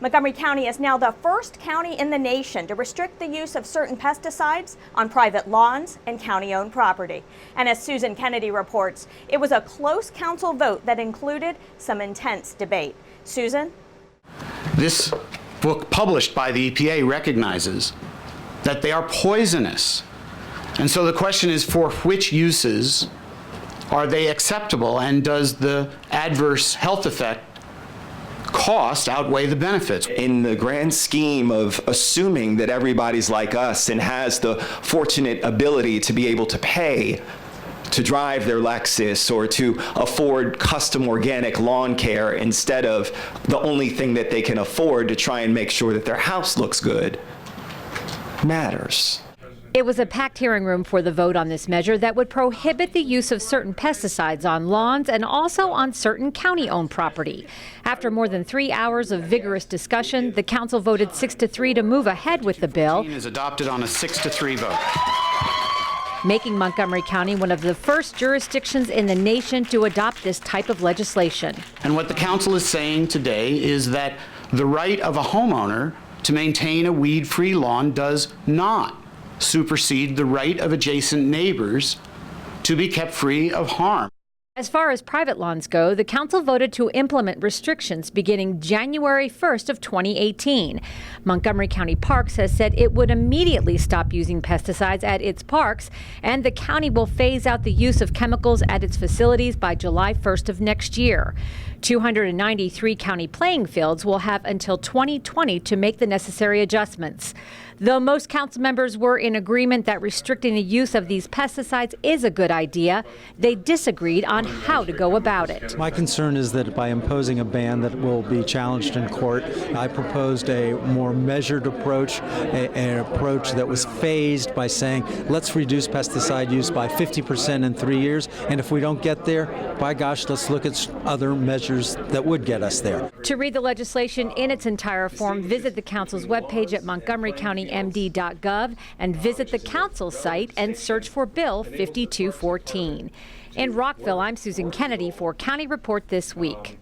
Montgomery County is now the first county in the nation to restrict the use of certain pesticides on private lawns and county-owned property. And as Susan Kenedy reports, it was a close council vote that included some intense debate. Susan? This book published by the EPA recognizes that they are poisonous. And so the question is, for which uses are they acceptable, and does the adverse health effect cost outweigh the benefits? In the grand scheme of assuming that everybody's like us and has the fortunate ability to be able to pay to drive their Lexus or to afford custom organic lawn care instead of the only thing that they can afford to try and make sure that their house looks good, matters. It was a packed hearing room for the vote on this measure that would prohibit the use of certain pesticides on lawns and also on certain county-owned property. After more than 3 hours of vigorous discussion, the council voted 6-3 to move ahead with the bill. Is adopted on a 6-3 vote, making Montgomery County one of the first jurisdictions in the nation to adopt this type of legislation. And what the council is saying today is that the right of a homeowner to maintain a weed-free lawn does not supersede the right of adjacent neighbors to be kept free of harm. As far as private lawns go, the council voted to implement restrictions beginning January 1st of 2018. Montgomery County Parks has said it would immediately stop using pesticides at its parks, and the county will phase out the use of chemicals at its facilities by July 1st of next year. 293 county playing fields will have until 2020 to make the necessary adjustments. Though most council members were in agreement that restricting the use of these pesticides is a good idea, they disagreed on how to go about it. My concern is that by imposing a ban that will be challenged in court, I proposed a more measured approach, an approach that was phased by saying, let's reduce pesticide use by 50% in 3 years, and if we don't get there, by gosh, let's look at other measures that would get us there. To read the legislation in its entire form, visit the council's webpage at montgomerycountymd.gov and visit the council site and search for Bill 5214. In Rockville, I'm Susan Kenedy for County Report This Week.